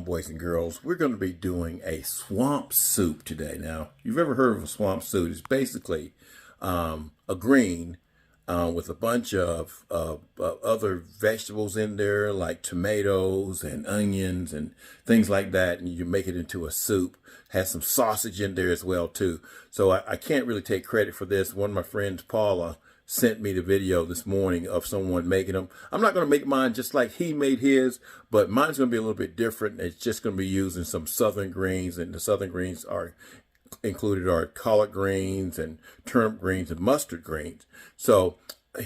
Boys and girls, we're going to be doing a swamp soup today. Now, you've ever heard of a swamp soup? It's basically a green with a bunch of other vegetables in there, like tomatoes and onions and things like that, and you make it into a soup. Has some sausage in there as well too. So I can't really take credit for this. One of my friends, Paula, sent me the video this morning of someone making them. I'm not going to make mine just like he made his, but mine's going to be a little bit different. It's just going to be using some southern greens, and the southern greens are included are collard greens and turnip greens and mustard greens. So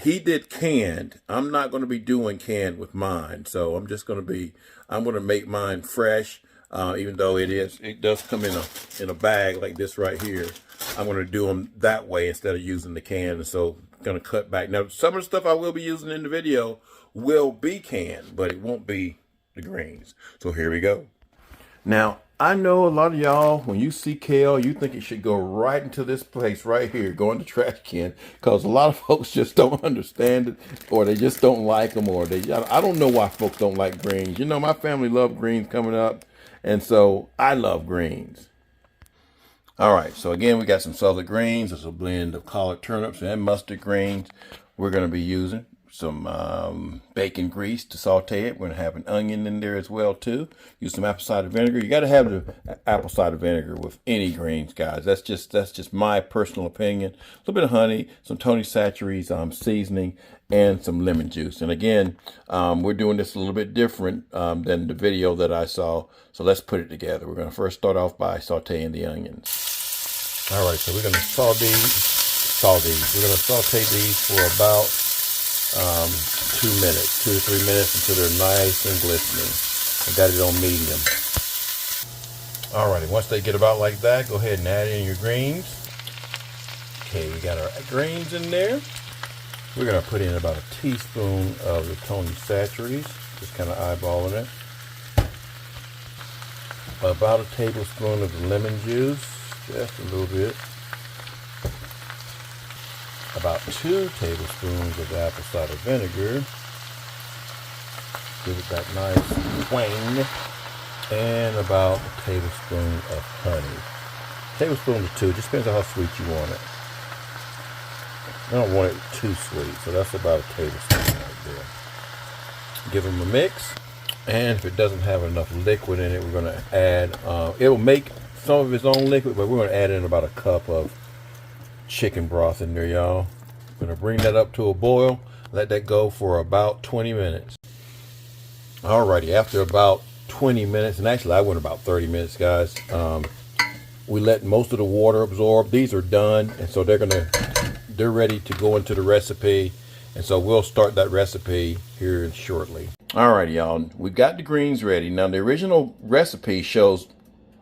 he did canned. I'm not going to be doing canned with mine. So I'm going to make mine fresh, even though it does come in a bag like this right here. I'm going to do them that way instead of using the can. And so going to cut back. Now, some of the stuff I will be using in the video will be canned, but it won't be the greens. So here we go. Now, I know a lot of y'all, when you see kale, you think it should go right into this place right here, go in the trash can, because a lot of folks just don't understand it, or they just don't like them, or I don't know why folks don't like greens. You know, my family loved greens coming up, and so I love greens. All right, so again, we got some southern greens. It's a blend of collard turnips and mustard greens. We're going to be using some bacon grease to saute it. We're going to have an onion in there as well too. Use some apple cider vinegar. You got to have the apple cider vinegar with any greens, guys. That's just my personal opinion. A little bit of honey, some Tony Chachere's seasoning, and some lemon juice. And again, we're doing this a little bit different than the video that I saw. So let's put it together. We're going to first start off by sauteing the onions. All right, so we're going to saute these. We're going to saute these for about 2 minutes, 2 to 3 minutes, until they're nice and glistening. I got it on medium. All righty, once they get about like that, go ahead and add in your greens. Okay, we got our greens in there. We're going to put in about a teaspoon of the Tony Chachere's, just kind of eyeballing it. About a tablespoon of the lemon juice, just a little bit. About 2 tablespoons of apple cider vinegar. Give it that nice twang. And about a tablespoon of honey. Tablespoon or 2, just depends on how sweet you want it. I don't want it too sweet, so that's about a tablespoon right there. Give them a mix. And if it doesn't have enough liquid in it, we're going to add, it will make some of its own liquid, but we're going to add in about a cup of chicken broth in there, y'all. We're going to bring that up to a boil, let that go for about 20 minutes. Alrighty, after about 20 minutes, and actually I went about 30 minutes, guys, we let most of the water absorb. These are done, and so they're ready to go into the recipe. And so we'll start that recipe here shortly. Alrighty, y'all, we've got the greens ready. Now, the original recipe shows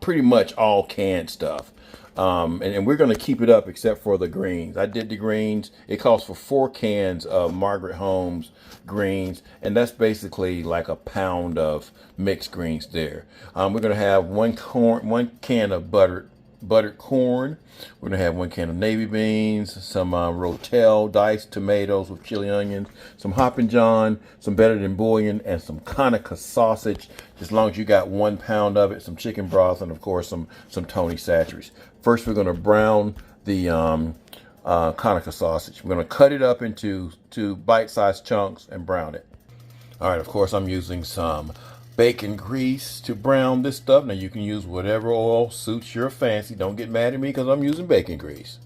pretty much all canned stuff. And we're going to keep it up except for the greens. I did the greens. It calls for 4 cans of Margaret Holmes greens, and that's basically like a pound of mixed greens there. We're going to have one can of buttered corn. We're going to have 1 can of navy beans, some rotel diced tomatoes with chili onions, some Hoppin' John, some better than bouillon, and some Conica sausage, as long as you got 1 pound of it, some chicken broth, and of course some Tony Chachere's. First, we're going to brown the Conica sausage. We're going to cut it up into bite-sized chunks and brown it. All right, of course, I'm using some bacon grease to brown this stuff. Now, you can use whatever oil suits your fancy. Don't get mad at me because I'm using bacon grease.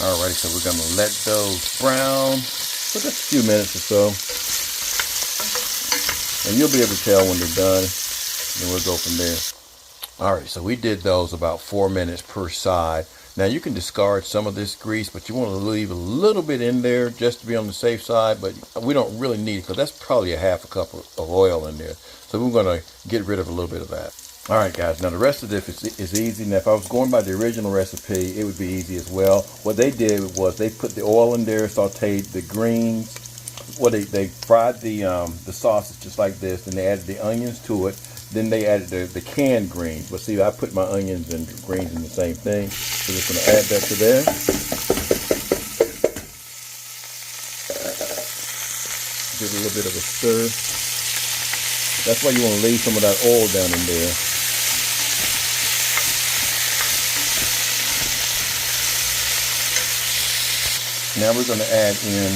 All righty, so we're going to let those brown for just a few minutes or so. And you'll be able to tell when they're done, and we'll go from there. All right, so we did those about 4 minutes per side. Now, you can discard some of this grease, but you want to leave a little bit in there just to be on the safe side, but we don't really need it because that's probably a half a cup of oil in there. So we're going to get rid of a little bit of that. All right, guys, now the rest of this is easy. Now, if I was going by the original recipe, it would be easy as well. What they did was they put the oil in there, sauteed the greens. Well, they fried the sausage just like this, and they added the onions to it. Then they added the canned greens. But see, I put my onions and greens in the same thing. So just going to add that to there. Give it a little bit of a stir. That's why you want to leave some of that oil down in there. Now we're going to add in,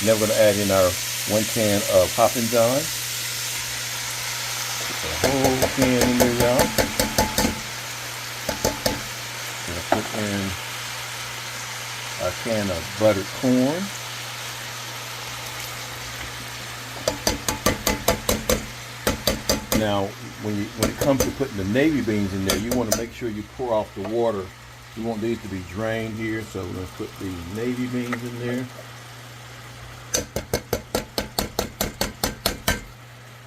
now we're going to add in our 1 can of Hoppin' John. Put the whole can in there, y'all. Gonna put in our can of buttered corn. Now, when it comes to putting the navy beans in there, you want to make sure you pour off the water. You want these to be drained here, so we're going to put the navy beans in there.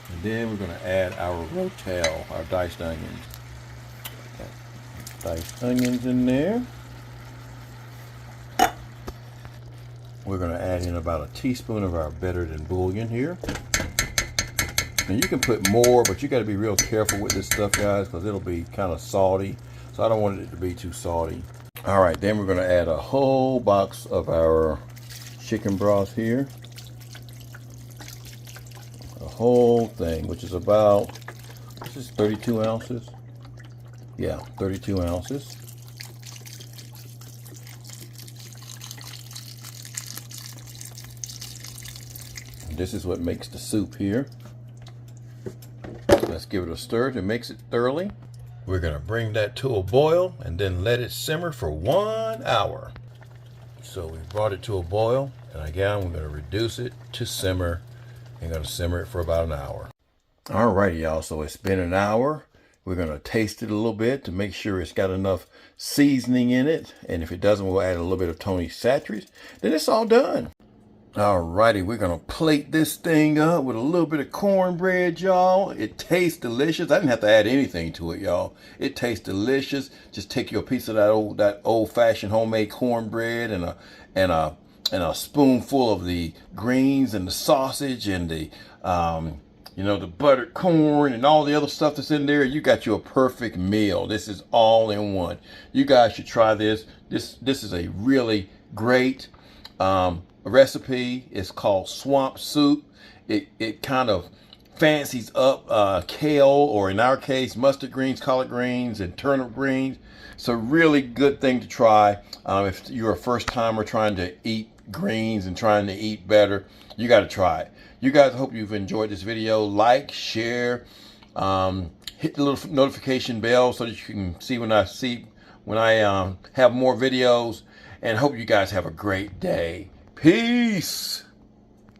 And then we're going to add our rotel, our diced onions. Diced onions in there. We're going to add in about a teaspoon of our better than bouillon here. And you can put more, but you got to be real careful with this stuff, guys, because it'll be kind of salty. So I don't want it to be too salty. All right, then we're going to add a whole box of our chicken broth here. A whole thing, which is about, this is 32 ounces. Yeah, 32 ounces. And this is what makes the soup here. Let's give it a stir to mix it thoroughly. We're going to bring that to a boil and then let it simmer for 1 hour. So we brought it to a boil, and again we're going to reduce it to simmer and going to simmer it for about an hour. Alrighty, y'all, so it's been an hour. We're going to taste it a little bit to make sure it's got enough seasoning in it, and if it doesn't, we'll add a little bit of Tony Chachere's. Then it's all done. Alrighty, we're going to plate this thing up with a little bit of cornbread, y'all. It tastes delicious. I didn't have to add anything to it, y'all. It tastes delicious. Just take your piece of that old-fashioned homemade cornbread and a spoonful of the greens and the sausage and the the buttered corn and all the other stuff that's in there. You got you a perfect meal. This is all in one. You guys should try this. This is a really great recipe. It's called swamp soup. It kind of fancies up kale, or in our case mustard greens, collard greens, and turnip greens. It's a really good thing to try if you're a first timer trying to eat greens and trying to eat better. You got to try it. You guys, I hope you've enjoyed this video. Like, share, hit the little notification bell so that you can see when I have more videos, and hope you guys have a great day. Peace.